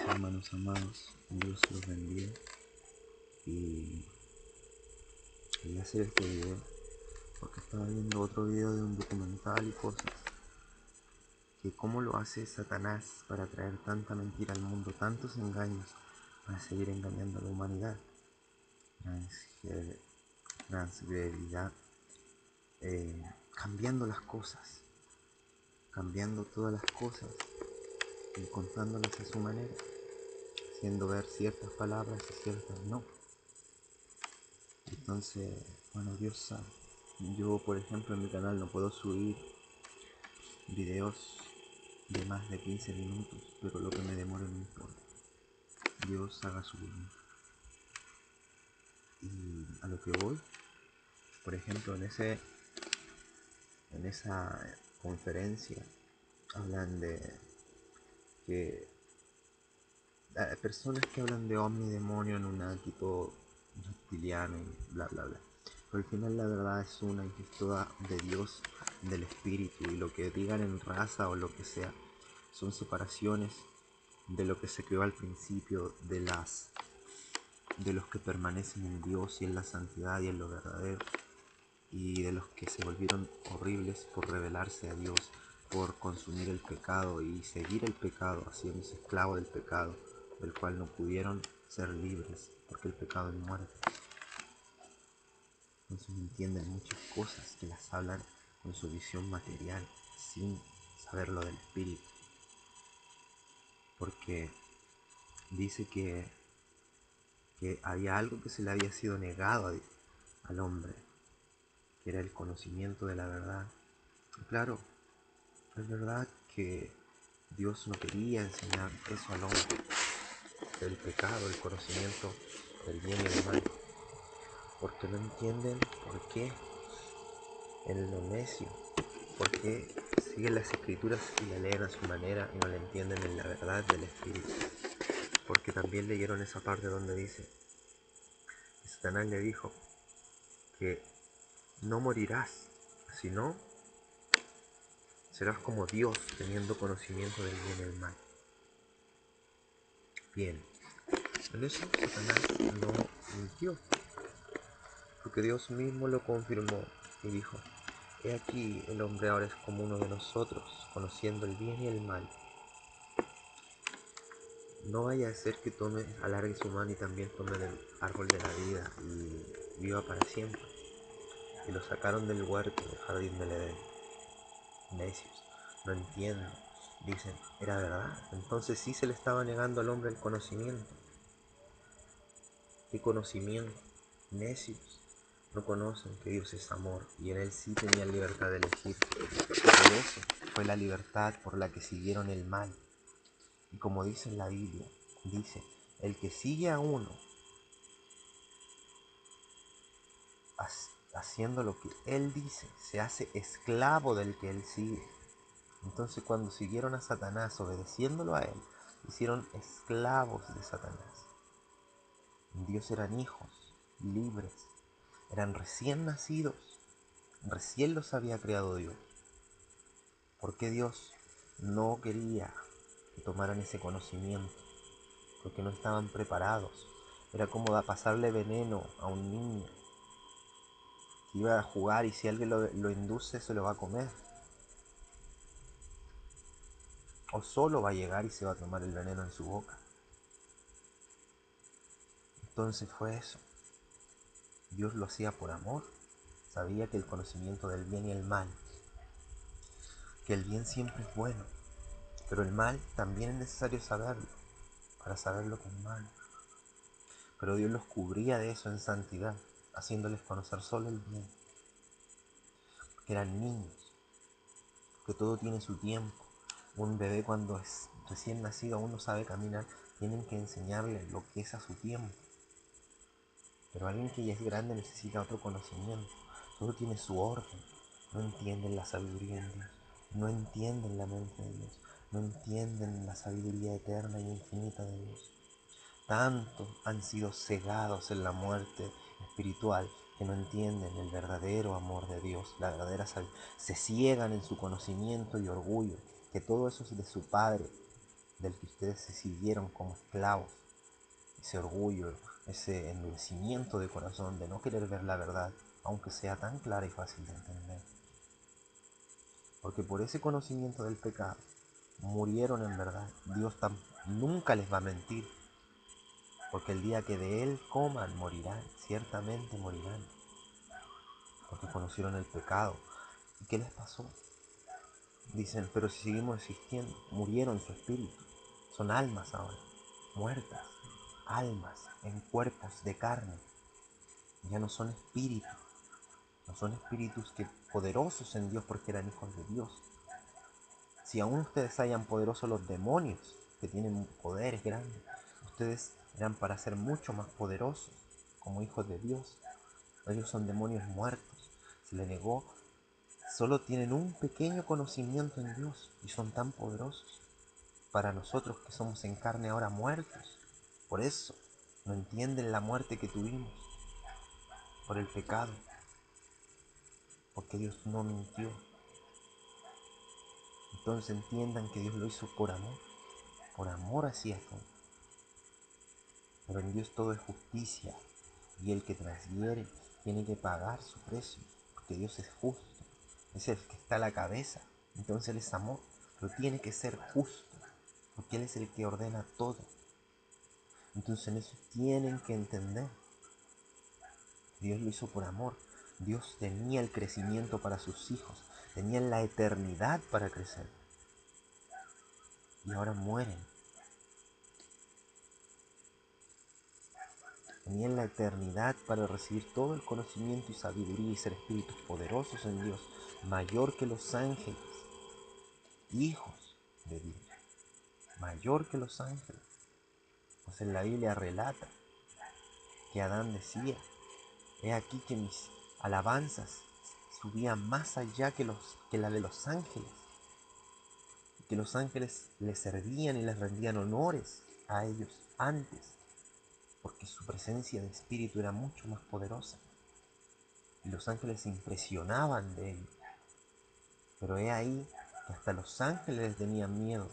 Hermanos amados, Dios los bendiga. Y quería hacer este video porque estaba viendo otro video de un documental y cosas, que cómo lo hace Satanás para traer tanta mentira al mundo, tantos engaños para seguir engañando a la humanidad. Transgrevidad, cambiando las cosas, cambiando todas las cosas y contándolas a su manera, haciendo ver ciertas palabras y ciertas no. Entonces, bueno, Dios sabe. Yo, por ejemplo, en mi canal no puedo subir videos de más de 15 minutos, pero lo que me demore no importa. Dios haga su voluntad. Y a lo que voy, por ejemplo, en esa conferencia hablan de que hay personas que hablan de omnidemonio, tipo reptiliano y bla bla bla. Pero al final la verdad es una y que es toda de Dios, del Espíritu, y lo que digan en raza o lo que sea son separaciones de lo que se creó al principio, de los que permanecen en Dios y en la santidad y en lo verdadero, y de los que se volvieron horribles por rebelarse a Dios, por consumir el pecado y seguir el pecado, haciéndose esclavo del pecado, del cual no pudieron ser libres, porque el pecado es muerte. Entonces no entienden muchas cosas que las hablan con su visión material, sin saber lo del espíritu, porque dice que había algo que se le había sido negado al hombre, que era el conocimiento de la verdad. Y claro, es verdad que Dios no quería enseñar eso al hombre, el pecado, el conocimiento del bien y del mal, porque no entienden por qué en lo necio, por qué siguen las escrituras y la leen a su manera y no la entienden en la verdad del Espíritu, porque también leyeron esa parte donde dice que Satanás le dijo que no morirás, sino serás como Dios, teniendo conocimiento del bien y el mal. Bien, en eso Satanás no mintió, porque Dios mismo lo confirmó y dijo: he aquí, el hombre ahora es como uno de nosotros, conociendo el bien y el mal. No vaya a ser que alargue su mano y también tome del árbol de la vida y viva para siempre. Y lo sacaron del huerto, del jardín del Edén. Necios, no entienden. Dicen, era verdad. Entonces sí se le estaba negando al hombre el conocimiento. ¿Qué conocimiento? Necios. No conocen que Dios es amor y en Él sí tenían libertad de elegir. Por eso fue la libertad por la que siguieron el mal. Y como dice en la Biblia, dice, el que sigue a uno haciendo lo que Él dice, se hace esclavo del que Él sigue. Entonces cuando siguieron a Satanás obedeciéndolo a Él, hicieron esclavos de Satanás. En Dios eran hijos, libres, eran recién nacidos, recién los había creado Dios. ¿Por qué Dios no quería que tomaran ese conocimiento? Porque no estaban preparados. Era como pasarle veneno a un niño que iba a jugar y si alguien lo induce se lo va a comer. O solo va a llegar y se va a tomar el veneno en su boca. Entonces fue eso. Dios lo hacía por amor. Sabía que el conocimiento del bien y el mal, que el bien siempre es bueno, pero el mal también es necesario saberlo, para saber lo que es malo. Pero Dios los cubría de eso en santidad, haciéndoles conocer solo el bien. Porque eran niños, porque todo tiene su tiempo. Un bebé cuando es recién nacido aún no sabe caminar, tienen que enseñarle lo que es a su tiempo. Pero alguien que ya es grande necesita otro conocimiento. Todo tiene su orden. No entienden la sabiduría de Dios. No entienden la mente de Dios. No entienden la sabiduría eterna y infinita de Dios. Tanto han sido cegados en la muerte espiritual que no entienden el verdadero amor de Dios, la verdadera sabiduría. Se ciegan en su conocimiento y orgullo, que todo eso es de su Padre. del que ustedes se siguieron como esclavos. Ese orgullo, ese endurecimiento de corazón de no querer ver la verdad, aunque sea tan clara y fácil de entender. Porque por ese conocimiento del pecado murieron en verdad. Dios nunca les va a mentir, porque el día que de él coman morirán, ciertamente morirán, porque conocieron el pecado. ¿Y qué les pasó? Dicen, pero si seguimos existiendo, murieron su espíritu, son almas ahora, muertas, almas en cuerpos de carne, ya no son espíritus, no son espíritus que poderosos en Dios porque eran hijos de Dios. Si aún ustedes hayan poderosos los demonios, que tienen poderes grandes, ustedes eran para ser mucho más poderosos como hijos de Dios. Ellos son demonios muertos, se les negó, solo tienen un pequeño conocimiento en Dios y son tan poderosos para nosotros que somos en carne ahora muertos. Por eso no entienden la muerte que tuvimos por el pecado, porque Dios no mintió. Entonces entiendan que Dios lo hizo por amor hacía todo. Pero en Dios todo es justicia, y el que transgrede tiene que pagar su precio, porque Dios es justo, es el que está a la cabeza. Entonces Él es amor, pero tiene que ser justo, porque Él es el que ordena todo. Entonces en eso tienen que entender. Dios lo hizo por amor. Dios tenía el crecimiento para sus hijos, tenían la eternidad para crecer. Y ahora mueren. Tenían la eternidad para recibir todo el conocimiento y sabiduría y ser espíritus poderosos en Dios, mayor que los ángeles, hijos de Dios, mayor que los ángeles. Pues en la Biblia relata que Adán decía, he aquí que mis alabanzas subían más allá que la de los ángeles, y que los ángeles les servían y les rendían honores a ellos antes, porque su presencia de espíritu era mucho más poderosa. Y los ángeles se impresionaban de él. Pero he ahí que hasta los ángeles tenían miedo,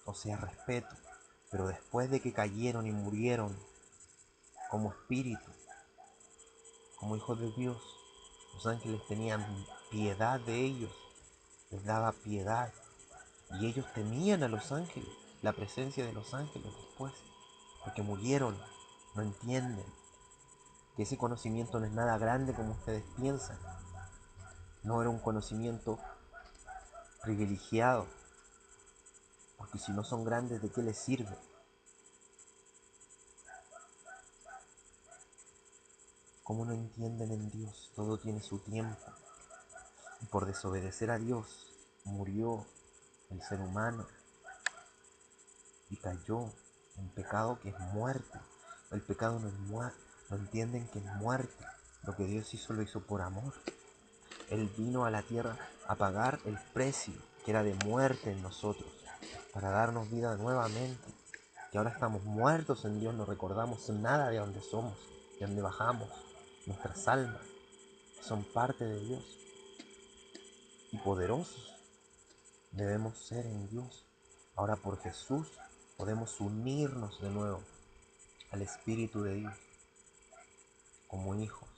o sea, respeto. Pero después de que cayeron y murieron como espíritu, como hijos de Dios, los ángeles tenían piedad de ellos, les daba piedad. Y ellos temían a los ángeles, la presencia de los ángeles después, porque murieron, no entienden que ese conocimiento no es nada grande como ustedes piensan. No era un conocimiento privilegiado, porque si no son grandes, ¿de qué les sirve? ¿Cómo no entienden en Dios? Todo tiene su tiempo. Y por desobedecer a Dios murió el ser humano y cayó en pecado que es muerte. El pecado no es muerte, no entienden que es muerte. Lo que Dios hizo lo hizo por amor. Él vino a la tierra a pagar el precio que era de muerte en nosotros, para darnos vida nuevamente. Que ahora estamos muertos en Dios, no recordamos nada de donde somos, de donde bajamos. Nuestras almas son parte de Dios y poderosos debemos ser en Dios. Ahora por Jesús podemos unirnos de nuevo al Espíritu de Dios como hijos.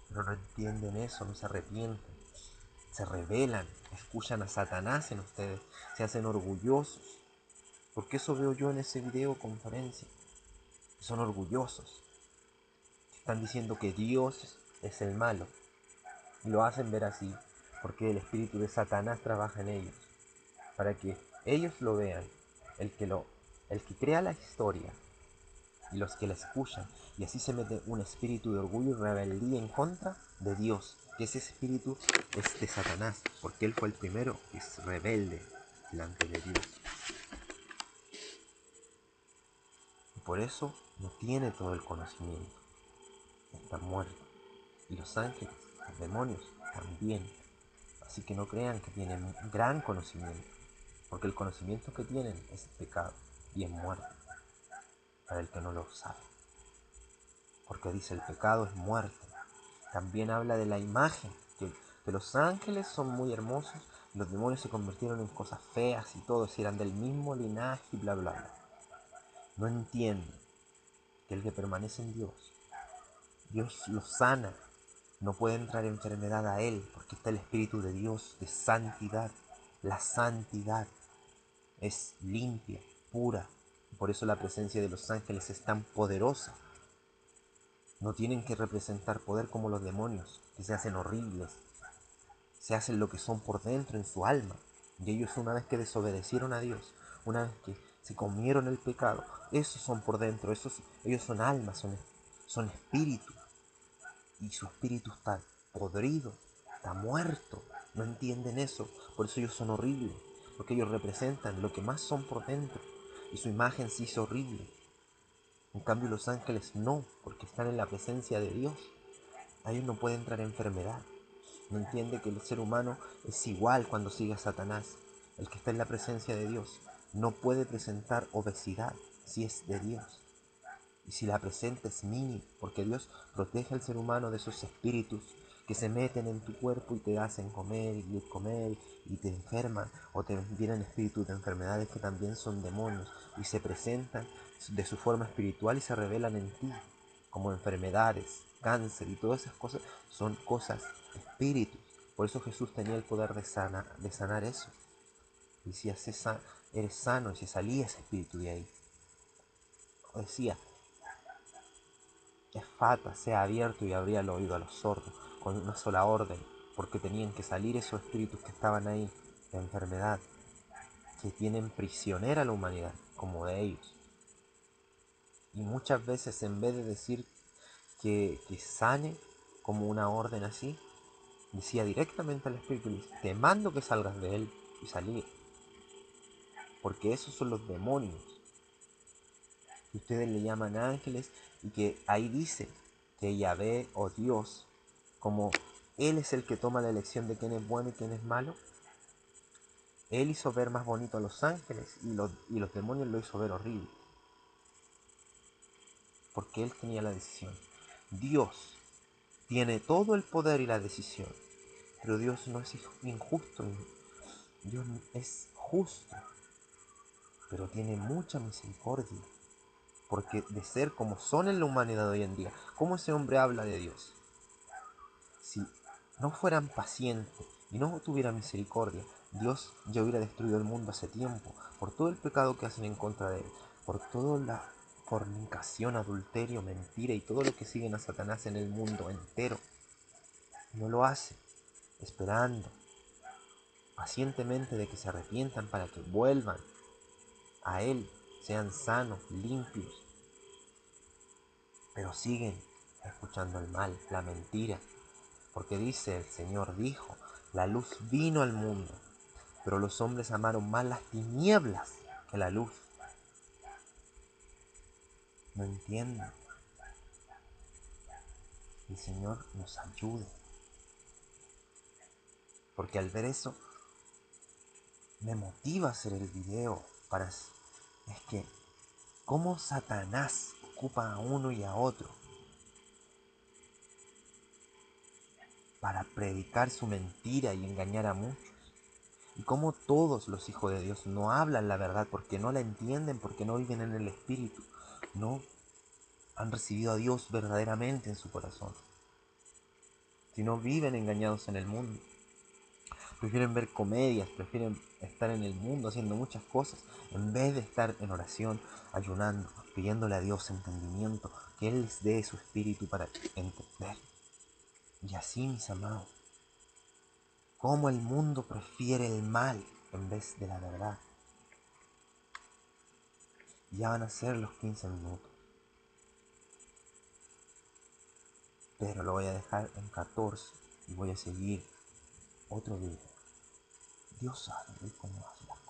Pero no entienden eso, no se arrepienten, se rebelan, escuchan a Satanás en ustedes, se hacen orgullosos. Porque eso veo yo en ese videoconferencia. Son orgullosos. Están diciendo que Dios es el malo. Y lo hacen ver así, porque el espíritu de Satanás trabaja en ellos. Para que ellos lo vean, el que crea la historia y los que la escuchan. Y así se mete un espíritu de orgullo y rebeldía en contra de Dios. Que ese espíritu es de Satanás, porque él fue el primero que es rebelde delante de Dios. Y por eso no tiene todo el conocimiento. Está muerto. Y los ángeles, los demonios, también. Así que no crean que tienen un gran conocimiento, porque el conocimiento que tienen es pecado y es muerte para el que no lo sabe. Porque dice el pecado es muerte. También habla de la imagen, que los ángeles son muy hermosos, Los demonios se convirtieron en cosas feas y todos eran del mismo linaje y bla bla bla. No entienden que el que permanece en Dios lo sana. No puede entrar enfermedad a él porque está el Espíritu de Dios, de santidad. La santidad es limpia, pura. Por eso la presencia de los ángeles es tan poderosa. No tienen que representar poder como los demonios, que se hacen horribles. Se hacen lo que son por dentro, en su alma. Y ellos, una vez que desobedecieron a Dios, una vez que se comieron el pecado, esos son por dentro, ellos son almas, son espíritus. Y su espíritu está podrido, está muerto. No entienden eso. Por eso ellos son horribles. Porque ellos representan lo que más son por dentro. Y su imagen sí es horrible. En cambio los ángeles no, porque están en la presencia de Dios. A ellos no puede entrar enfermedad. No entiende que el ser humano es igual cuando sigue a Satanás. El que está en la presencia de Dios no puede presentar obesidad si es de Dios. Y si la presenta es mínima, porque Dios protege al ser humano de esos espíritus que se meten en tu cuerpo y te hacen comer y te enferman, o te vienen espíritus de enfermedades que también son demonios y se presentan de su forma espiritual y se revelan en ti como enfermedades, cáncer y todas esas cosas son cosas espíritus. Por eso Jesús tenía el poder de sanar eso. Y si eres sano y se salía ese espíritu de ahí. O decía, Efata sea abierto y abría el oído a los sordos, con una sola orden, porque tenían que salir esos espíritus que estaban ahí, de enfermedad, que tienen prisionera a la humanidad, como de ellos. Y muchas veces en vez de decir que sane, como una orden así, decía directamente al espíritu, te mando que salgas de él y salir. Porque esos son los demonios, que ustedes le llaman ángeles, y que ahí dice que Yahvé o Dios, como Él es el que toma la elección de quién es bueno y quién es malo, Él hizo ver más bonito a los ángeles y los demonios lo hizo ver horrible. Porque Él tenía la decisión. Dios tiene todo el poder y la decisión, pero Dios no es injusto. Dios es justo, pero tiene mucha misericordia. Porque de ser como son en la humanidad hoy en día, ¿cómo ese hombre habla de Dios? Si no fueran pacientes y no tuviera misericordia, Dios ya hubiera destruido el mundo hace tiempo, por todo el pecado que hacen en contra de él, por toda la fornicación, adulterio, mentira y todo lo que siguen a Satanás en el mundo entero. No lo hace, esperando pacientemente de que se arrepientan para que vuelvan a Él, sean sanos, limpios, pero siguen escuchando el mal, la mentira, porque dice el Señor, dijo, la luz vino al mundo, pero los hombres amaron más las tinieblas que la luz. No entienden. El Señor nos ayude, porque al ver eso me motiva a hacer el video es que cómo Satanás ocupa a uno y a otro para predicar su mentira y engañar a muchos. Y cómo todos los hijos de Dios no hablan la verdad porque no la entienden, porque no viven en el Espíritu, no han recibido a Dios verdaderamente en su corazón, sino viven engañados en el mundo. Prefieren ver comedias, prefieren estar en el mundo haciendo muchas cosas, en vez de estar en oración, ayunando, pidiéndole a Dios entendimiento, que Él les dé su espíritu para entender. Y así, mis amados, cómo el mundo prefiere el mal en vez de la verdad. Ya van a ser los 15 minutos, pero lo voy a dejar en 14 y voy a seguir otro video. Dios sabe cómo hace las cosas.